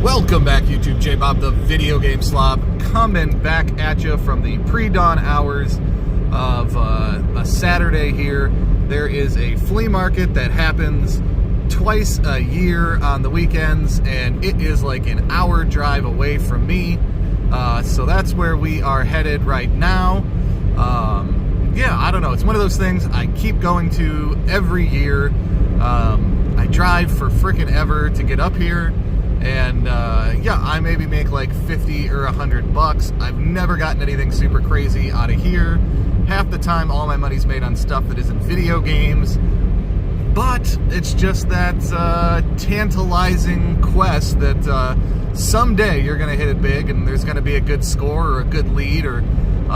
Welcome back, YouTube. J-Bob, the video game slob, coming back at you from the pre-dawn hours of a Saturday here. There is a flea market that happens twice a year on the weekends, and it is like an hour drive away from me. So that's where we are headed right now. Yeah, I don't know. It's one of those things I keep going to every year. I drive for frickin' ever to get up here. And yeah, I maybe make like 50 or 100 bucks. I've never gotten anything super crazy out of here. Half the time, all my money's made on stuff that isn't video games. But it's just that tantalizing quest that someday you're going to hit it big and there's going to be a good score or a good lead or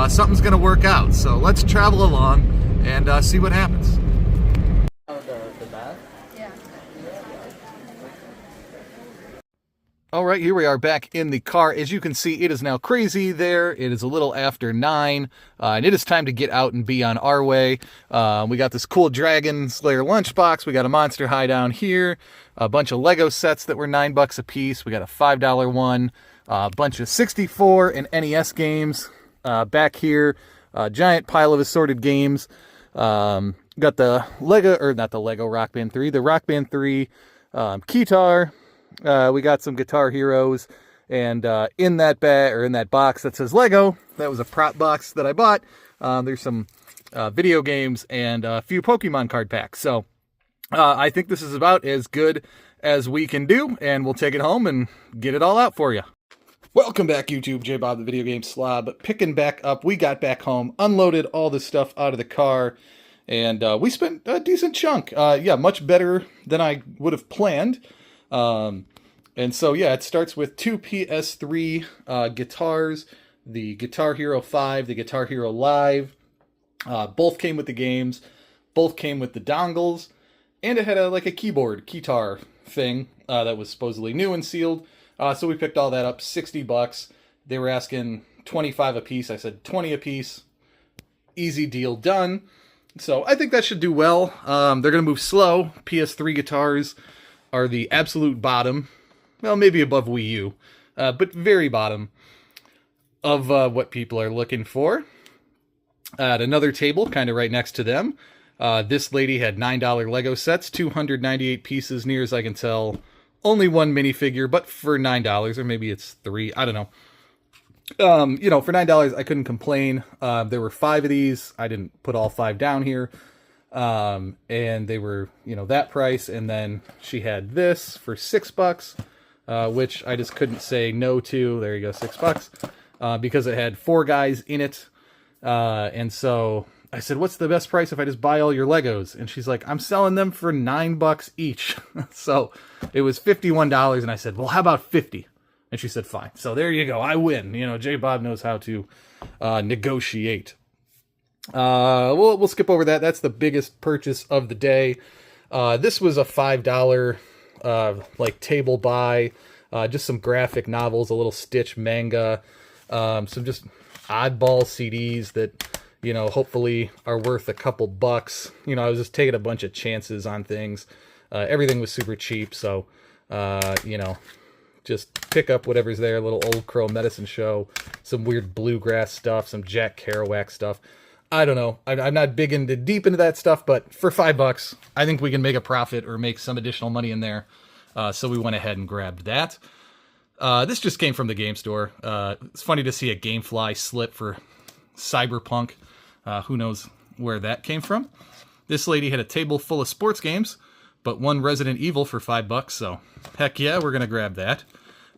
something's going to work out. So let's travel along and see what happens. All right, here we are back in the car. As you can see, it is now crazy there. It is a little after 9, and it is time to get out and be on our way. We got this cool Dragon Slayer lunchbox. We got a Monster High down here, a bunch of Lego sets that were $9 a piece. We got a $5 one, a bunch of 64 and NES games back here, a giant pile of assorted games. Got the Lego, or not the Lego Rock Band 3, the Rock Band 3 Keytar. We got some Guitar Heroes, and in that bag, or in that box that says Lego, that was a prop box that I bought. There's some video games and a few Pokemon card packs. So I think this is about as good as we can do, and we'll take it home and get it all out for you. Welcome back, YouTube. J-Bob, the video game slob, picking back up. We got back home, unloaded all the stuff out of the car, and we spent a decent chunk. Yeah, much better than I would have planned. And so, yeah, it starts with 2 PS3 guitars, the Guitar Hero 5, the Guitar Hero Live. Both came with the games, both came with the dongles, and it had a keyboard, keytar thing that was supposedly new and sealed. So we picked all that up, $60. They were asking 25 a piece. I said 20 a piece. Easy deal done. So I think that should do well. They're going to move slow. PS3 guitars are the absolute bottom, well, maybe above Wii U, but very bottom of what people are looking for. At another table, kind of right next to them, this lady had $9 Lego sets, 298 pieces, near as I can tell. Only one minifigure, but for $9, or maybe it's 3, I don't know. You know, for $9, I couldn't complain. There were 5 of these. I didn't put all 5 down here. And they were, you know, that price. And then she had this for $6, which I just couldn't say no to. There you go, $6, because it had 4 guys in it. And so I said, what's the best price if I just buy all your Legos? And she's like, I'm selling them for $9 each. So it was $51. And I said, well, how about 50? And she said, fine. So there you go. I win. You know, J-Bob knows how to, negotiate. We'll skip over that. That's the biggest purchase of the day. This was a $5 table buy, just some graphic novels, a little Stitch manga, some just oddball CDs that, you know, hopefully are worth a couple bucks. You know, I was just taking a bunch of chances on things. Everything was super cheap, so you know, just pick up whatever's there. A little Old Crow Medicine Show, some weird bluegrass stuff, some Jack Kerouac stuff. I don't know. I'm not deep into that stuff, but for $5, I think we can make a profit or make some additional money in there. So we went ahead and grabbed that. This just came from the game store. It's funny to see a GameFly slip for Cyberpunk. Who knows where that came from. This lady had a table full of sports games, but one Resident Evil for $5. So heck yeah, we're going to grab that.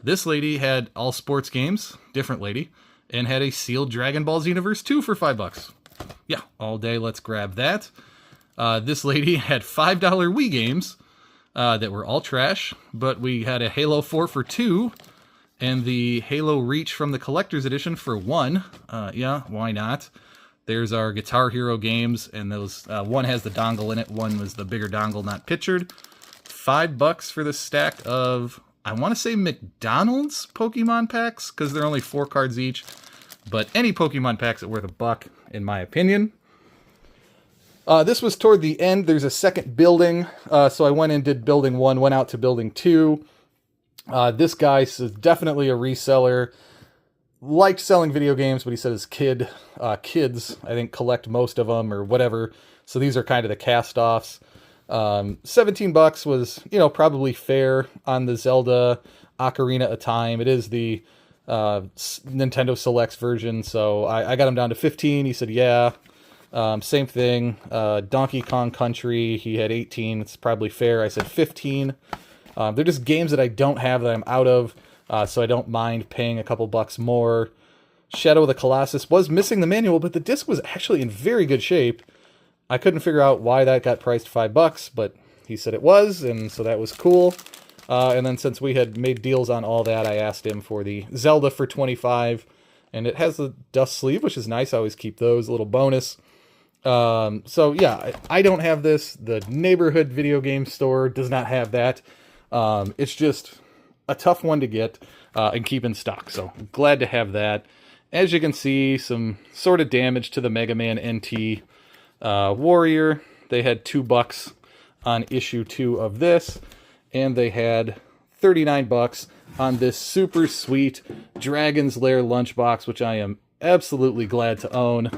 This lady had all sports games, different lady, and had a sealed Dragon Ball Xenoverse 2 for $5. Yeah, all day, let's grab that. This lady had $5 Wii games that were all trash, but we had a Halo 4 for $2 and the Halo Reach from the Collector's Edition for $1. Yeah, why not? There's our Guitar Hero games, and those one has the dongle in it, one was the bigger dongle, not pictured. $5 for the stack of, I want to say McDonald's Pokemon packs, because they're only 4 cards each. But any Pokemon packs are worth $1, in my opinion. This was toward the end. There's a second building. So I went and did building 1, went out to building 2. This guy is definitely a reseller. Liked selling video games, but he said his kids, I think, collect most of them or whatever. So these are kind of the cast-offs. $17 was, probably fair on the Zelda Ocarina of Time. It is the Nintendo Selects version, so I got him down to 15. He said, yeah. Same thing. Donkey Kong Country, he had 18. It's probably fair. I said 15. They're just games that I don't have that I'm out of, so I don't mind paying a couple bucks more. Shadow of the Colossus was missing the manual, but the disc was actually in very good shape. I couldn't figure out why that got priced $5, but he said it was, and so that was cool. And then since we had made deals on all that, I asked him for the Zelda for $25, and it has the dust sleeve, which is nice. I always keep those, a little bonus. So yeah, I don't have this. The neighborhood video game store does not have that. It's just a tough one to get and keep in stock, so glad to have that. As you can see, some sort of damage to the Mega Man NT Warrior. They had $2 on issue 2 of this, and they had $39 on this super sweet Dragon's Lair lunchbox, which I am absolutely glad to own.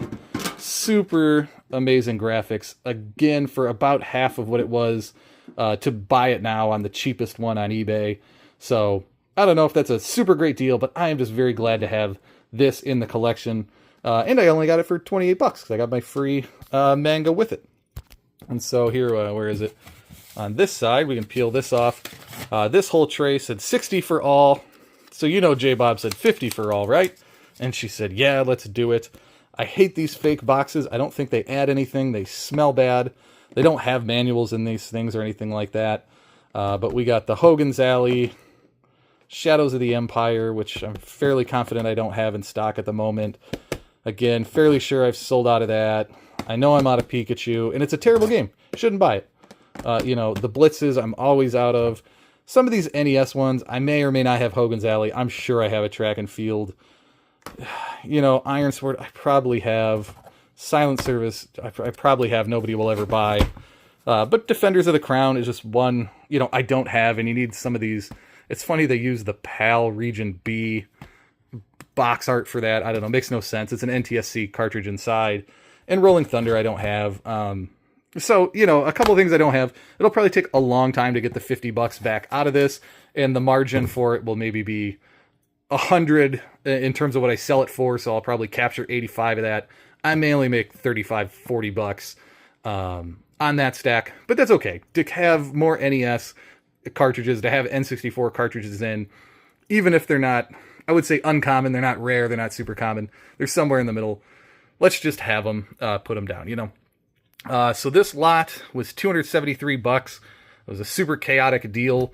Super amazing graphics. Again, for about half of what it was to buy it now on the cheapest one on eBay. So I don't know if that's a super great deal, but I am just very glad to have this in the collection. And I only got it for 28 bucks because I got my free manga with it. And so here, where is it? On this side, we can peel this off. This whole tray said 60 for all. So J-Bob said 50 for all, right? And she said, yeah, let's do it. I hate these fake boxes. I don't think they add anything. They smell bad. They don't have manuals in these things or anything like that. But we got the Hogan's Alley, Shadows of the Empire, which I'm fairly confident I don't have in stock at the moment. Again, fairly sure I've sold out of that. I know I'm out of Pikachu, and it's a terrible game. Shouldn't buy it. The Blitzes, I'm always out of. Some of these NES ones, I may or may not have Hogan's Alley. I'm sure I have a Track and Field. Iron Sword, I probably have. Silent Service, I probably have. Nobody will ever buy. But Defenders of the Crown is just one, I don't have, and you need some of these. It's funny they use the PAL Region B box art for that. I don't know, makes no sense. It's an NTSC cartridge inside. And Rolling Thunder I don't have. So, a couple of things I don't have. It'll probably take a long time to get the $50 back out of this, and the margin for it will maybe be 100 in terms of what I sell it for, so I'll probably capture 85 of that. I may only make 35, 40 bucks on that stack, but that's okay. To have more NES cartridges, to have N64 cartridges in, even if they're not, I would say uncommon, they're not rare, they're not super common, they're somewhere in the middle. Let's just have them, put them down, So this lot was $273. It was a super chaotic deal,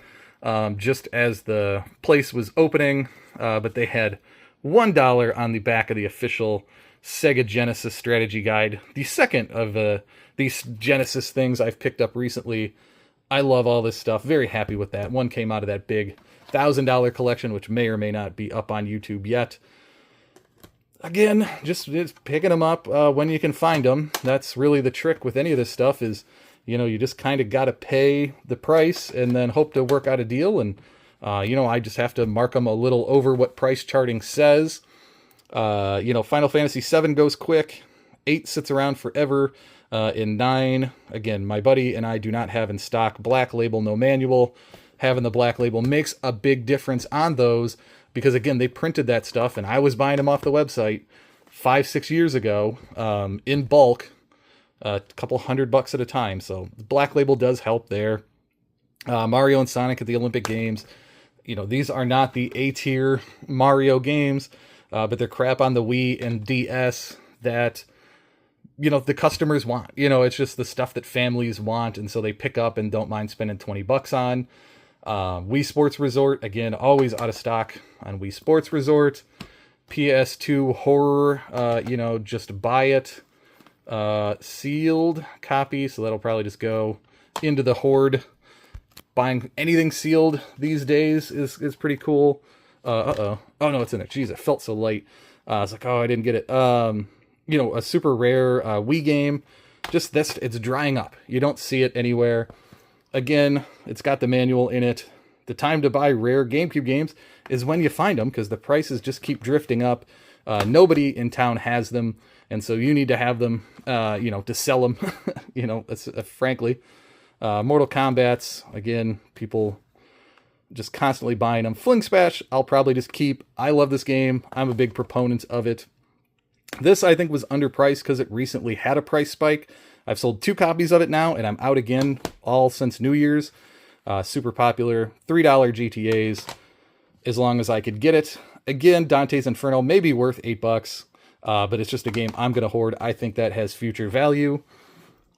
just as the place was opening, but they had $1 on the back of the official Sega Genesis strategy guide. The second of these Genesis things I've picked up recently. I love all this stuff. Very happy with that. One came out of that big $1,000 collection, which may or may not be up on YouTube yet. Again, just picking them up when you can find them. That's really the trick with any of this stuff is, you just kind of got to pay the price and then hope to work out a deal. And, I just have to mark them a little over what price charting says. Final Fantasy VII goes quick. 8 sits around forever. In 9, again, my buddy and I do not have in stock Black Label, no manual. Having the Black Label makes a big difference on those because, again, they printed that stuff, and I was buying them off the website 5-6 years ago in bulk, a couple $100 at a time. So Black Label does help there. Mario and Sonic at the Olympic Games. These are not the A-tier Mario games, but they're crap on the Wii and DS that the customers want. It's just the stuff that families want, and so they pick up and don't mind spending $20 on. Wii Sports Resort, again, always out of stock on Wii Sports Resort. PS2 Horror, just buy it. Sealed copy, so that'll probably just go into the hoard. Buying anything sealed these days is pretty cool. Oh no, it's in there. Jeez, it felt so light. I was like, oh, I didn't get it. A super rare Wii game. Just this, it's drying up. You don't see it anywhere. Again, it's got the manual in it. the time to buy rare GameCube games is when you find them, because the prices just keep drifting up. Nobody in town has them, and so you need to have them, to sell them. That's frankly. Mortal Kombat's, again, people just constantly buying them. Fling Smash, I'll probably just keep. I love this game. I'm a big proponent of it. This, I think, was underpriced because it recently had a price spike. I've sold 2 copies of it now, and I'm out again, all since New Year's. Super popular, $3 GTAs, as long as I could get it. Again, Dante's Inferno may be worth $8, but it's just a game I'm going to hoard. I think that has future value.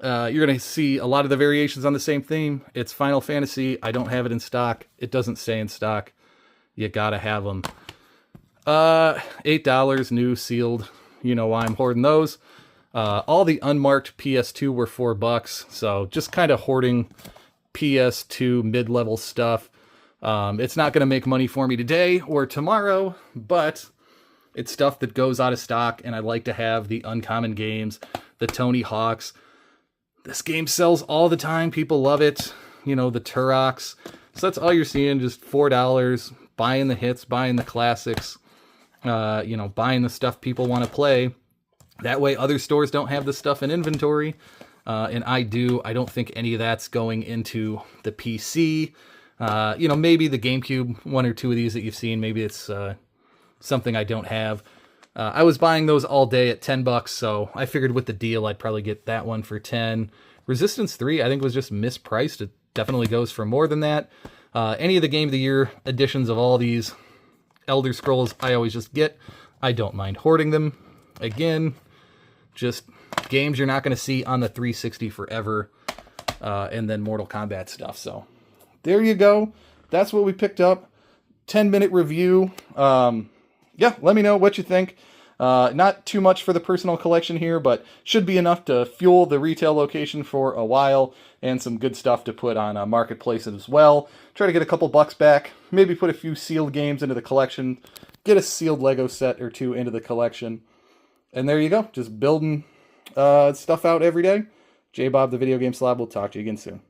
You're going to see a lot of the variations on the same theme. It's Final Fantasy. I don't have it in stock. It doesn't stay in stock. You got to have them. $8, new, sealed. You know why I'm hoarding those. All the unmarked PS2 were $4, so just kind of hoarding PS2 mid-level stuff. It's not going to make money for me today or tomorrow, but it's stuff that goes out of stock, and I like to have the uncommon games, the Tony Hawks. This game sells all the time. People love it. The Turoks. So that's all you're seeing, just $4, buying the hits, buying the classics, buying the stuff people want to play. That way other stores don't have this stuff in inventory. And I do. I don't think any of that's going into the PC. Maybe the GameCube, 1 or 2 of these that you've seen, maybe it's something I don't have. I was buying those all day at $10, so I figured with the deal I'd probably get that one for 10. Resistance 3, I think, was just mispriced. It definitely goes for more than that. Any of the Game of the Year editions of all these Elder Scrolls, I always just get. I don't mind hoarding them. Again, just games you're not going to see on the 360 forever. And then Mortal Kombat stuff. So there you go. That's what we picked up. 10-minute review. Yeah, let me know what you think. Not too much for the personal collection here, but should be enough to fuel the retail location for a while, and some good stuff to put on a marketplace as well. Try to get a couple bucks back, maybe put a few sealed games into the collection, get a sealed Lego set or 2 into the collection, and there you go. Just building stuff out every day. J Bob, the Video Game Slob. We'll talk to you again soon.